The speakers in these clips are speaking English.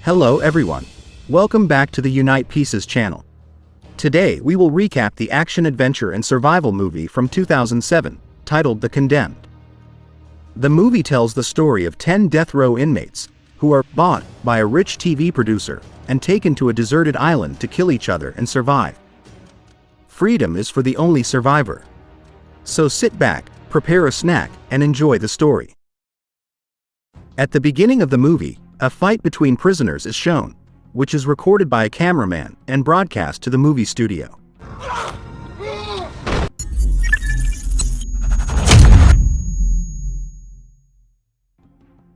Hello everyone. Welcome back to the Unite Pieces channel. Today we will recap the action-adventure and survival movie from 2007, titled The Condemned. The movie tells the story of 10 death row inmates, who are bought by a rich TV producer and taken to a deserted island to kill each other and survive. Freedom is for the only survivor. So sit back, prepare a snack, and enjoy the story. At the beginning of the movie, a fight between prisoners is shown, which is recorded by a cameraman and broadcast to the movie studio.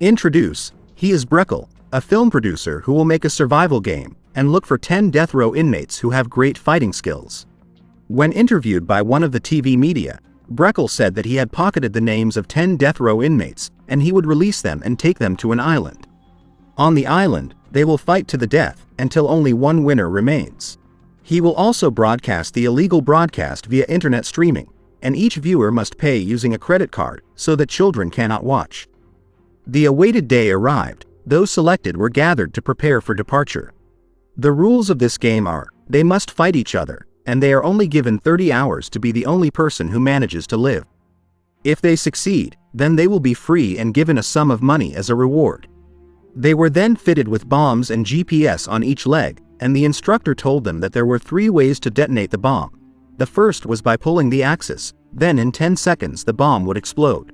Introduce, he is Breckel, a film producer who will make a survival game and look for 10 death row inmates who have great fighting skills. When interviewed by one of the TV media, Breckel said that he had pocketed the names of 10 death row inmates and he would release them and take them to an island. On the island, they will fight to the death until only one winner remains. He will also broadcast the illegal broadcast via internet streaming, and each viewer must pay using a credit card so that children cannot watch. The awaited day arrived. Those selected were gathered to prepare for departure. The rules of this game are, they must fight each other, and they are only given 30 hours to be the only person who manages to live. If they succeed, then they will be free and given a sum of money as a reward. They were then fitted with bombs and GPS on each leg, and the instructor told them that there were 3 ways to detonate the bomb. The first was by pulling the axis, then in 10 seconds the bomb would explode.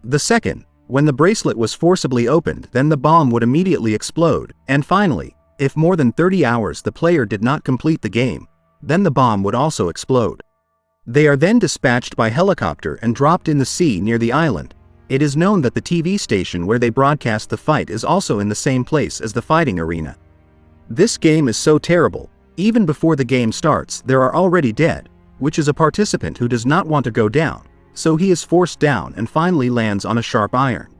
The second, when the bracelet was forcibly opened, then the bomb would immediately explode, and finally, if more than 30 hours the player did not complete the game, then the bomb would also explode. They are then dispatched by helicopter and dropped in the sea near the island. It is known that the TV station where they broadcast the fight is also in the same place as the fighting arena. This game is so terrible, even before the game starts there are already dead, which is a participant who does not want to go down, so he is forced down and finally lands on a sharp iron.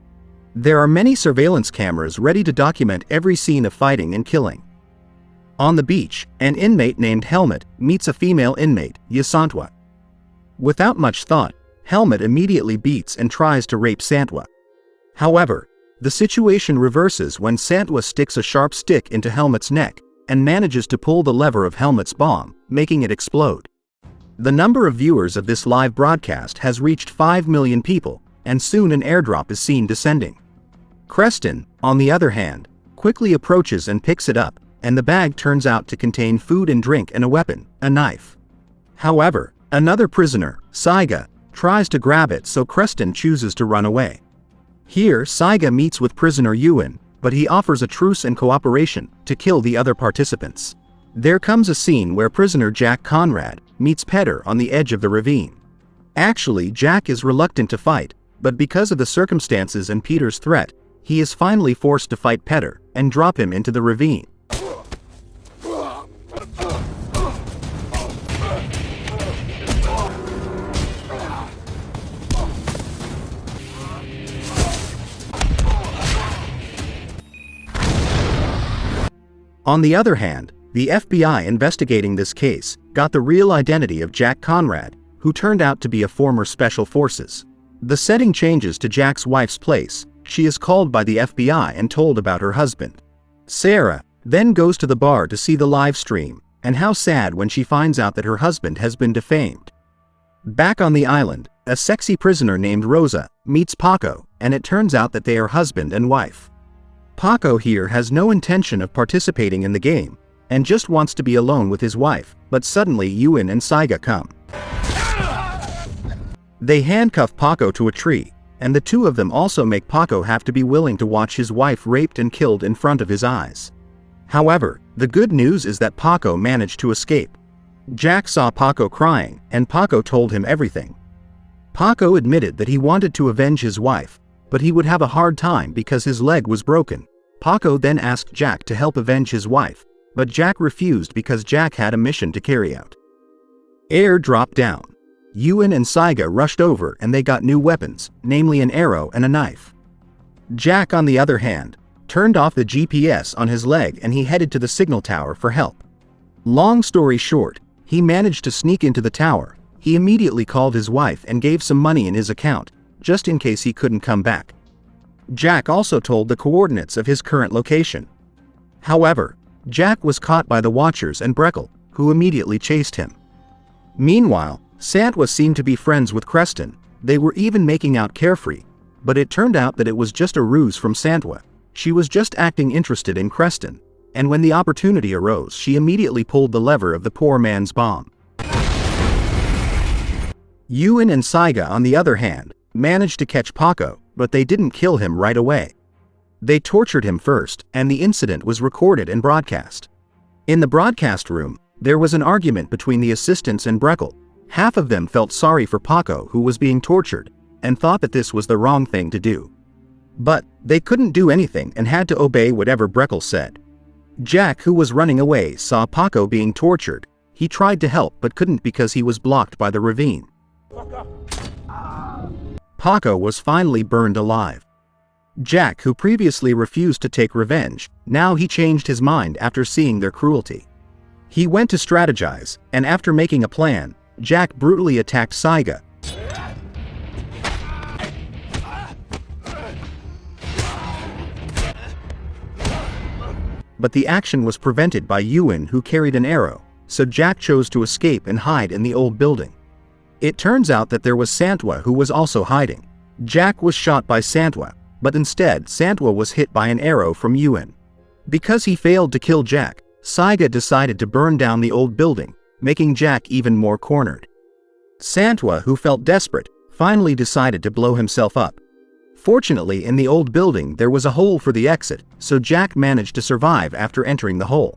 There are many surveillance cameras ready to document every scene of fighting and killing. On the beach, an inmate named Helmet meets a female inmate, Yasantwa. Without much thought, Helmet immediately beats and tries to rape Santwa. However, the situation reverses when Santwa sticks a sharp stick into Helmet's neck and manages to pull the lever of Helmet's bomb, making it explode. The number of viewers of this live broadcast has reached 5 million people, and soon an airdrop is seen descending. Creston, on the other hand, quickly approaches and picks it up, and the bag turns out to contain food and drink and a weapon, a knife. However, another prisoner, Saiga, tries to grab it, so Creston chooses to run away. Here Saiga meets with prisoner Ewan, but he offers a truce and cooperation to kill the other participants. There comes a scene where prisoner Jack Conrad meets Peter on the edge of the ravine. Actually, Jack is reluctant to fight, but because of the circumstances and Peter's threat, he is finally forced to fight Peter and drop him into the ravine. On the other hand, the FBI investigating this case got the real identity of Jack Conrad, who turned out to be a former Special Forces. The setting changes to Jack's wife's place. She is called by the FBI and told about her husband. Sarah then goes to the bar to see the live stream, and how sad when she finds out that her husband has been defamed. Back on the island, a sexy prisoner named Rosa meets Paco, and it turns out that they are husband and wife. Paco here has no intention of participating in the game, and just wants to be alone with his wife, but suddenly Ewan and Saiga come. They handcuff Paco to a tree, and the two of them also make Paco have to be willing to watch his wife raped and killed in front of his eyes. However, the good news is that Paco managed to escape. Jack saw Paco crying, and Paco told him everything. Paco admitted that he wanted to avenge his wife, but he would have a hard time because his leg was broken. Paco then asked Jack to help avenge his wife, but Jack refused because Jack had a mission to carry out. Air dropped down. Ewan and Saiga rushed over and they got new weapons, namely an arrow and a knife. Jack, on the other hand, turned off the GPS on his leg and he headed to the signal tower for help. Long story short, he managed to sneak into the tower. He immediately called his wife and gave some money in his account, just in case he couldn't come back. Jack also told the coordinates of his current location. However, Jack was caught by the watchers and Breckel, who immediately chased him. Meanwhile, Santwa seemed to be friends with Creston. They were even making out carefree, but it turned out that it was just a ruse from Santwa. She was just acting interested in Creston, and when the opportunity arose, she immediately pulled the lever of the poor man's bomb. Ewan and Saiga, on the other hand, managed to catch Paco, but they didn't kill him right away. They tortured him first, and the incident was recorded and broadcast. In the broadcast room, there was an argument between the assistants and Breckel. Half of them felt sorry for Paco, who was being tortured, and thought that this was the wrong thing to do. But they couldn't do anything and had to obey whatever Breckel said. Jack, who was running away, saw Paco being tortured. He tried to help but couldn't because he was blocked by the ravine. Paco was finally burned alive. Jack, who previously refused to take revenge, now he changed his mind after seeing their cruelty. He went to strategize, and after making a plan, Jack brutally attacked Saiga. But the action was prevented by Ewan, who carried an arrow, so Jack chose to escape and hide in the old building. It turns out that there was Santwa who was also hiding. Jack was shot by Santwa, but instead Santwa was hit by an arrow from Ewan. Because he failed to kill Jack, Saiga decided to burn down the old building, making Jack even more cornered. Santwa, who felt desperate, finally decided to blow himself up. Fortunately, in the old building there was a hole for the exit, so Jack managed to survive after entering the hole.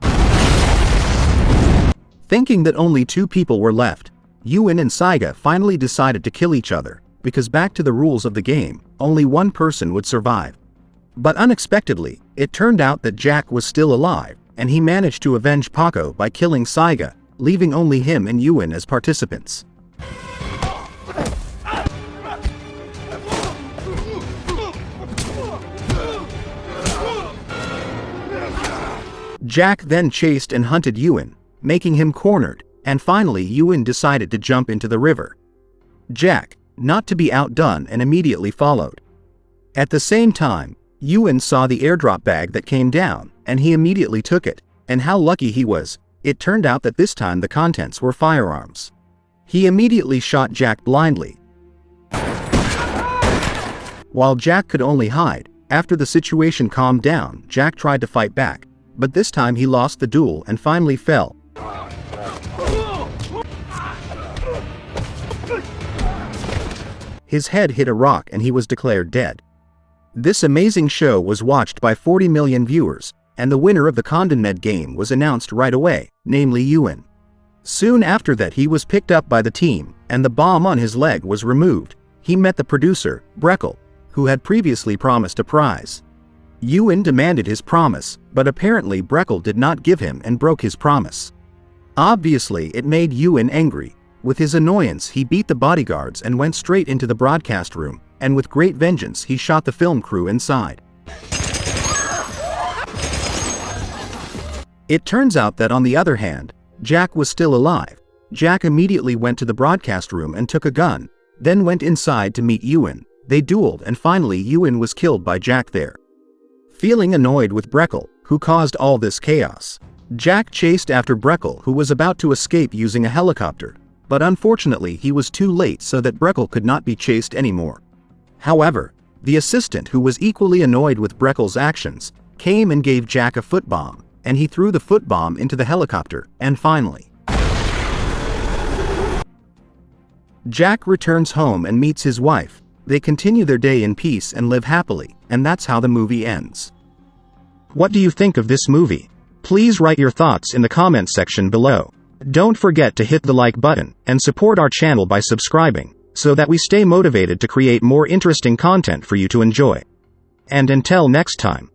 Thinking that only 2 people were left, Ewan and Saiga finally decided to kill each other, because back to the rules of the game, only one person would survive. But unexpectedly, it turned out that Jack was still alive, and he managed to avenge Paco by killing Saiga, leaving only him and Ewan as participants. Jack then chased and hunted Ewan, making him cornered, and finally Ewan decided to jump into the river. Jack, not to be outdone, and immediately followed. At the same time, Ewan saw the airdrop bag that came down, and he immediately took it, and how lucky he was. It turned out that this time the contents were firearms. He immediately shot Jack blindly. While Jack could only hide, after the situation calmed down, Jack tried to fight back, but this time he lost the duel and finally fell. His head hit a rock and he was declared dead. This amazing show was watched by 40 million viewers, and the winner of the Condemned game was announced right away, namely Ewan. Soon after that he was picked up by the team, and the bomb on his leg was removed. He met the producer, Breckel, who had previously promised a prize. Ewan demanded his promise, but apparently Breckel did not give him and broke his promise. Obviously it made Ewan angry. With his annoyance he beat the bodyguards and went straight into the broadcast room, and with great vengeance he shot the film crew inside. It turns out that on the other hand, Jack was still alive. Jack immediately went to the broadcast room and took a gun, then went inside to meet Ewan. They dueled and finally Ewan was killed by Jack there. Feeling annoyed with Breckel, who caused all this chaos, Jack chased after Breckel, who was about to escape using a helicopter, but unfortunately he was too late so that Breckel could not be chased anymore. However, the assistant, who was equally annoyed with Breckel's actions, came and gave Jack a foot bomb, and he threw the foot bomb into the helicopter, and finally, Jack returns home and meets his wife. They continue their day in peace and live happily, and that's how the movie ends. What do you think of this movie? Please write your thoughts in the comments section below. Don't forget to hit the like button, and support our channel by subscribing, so that we stay motivated to create more interesting content for you to enjoy. And until next time.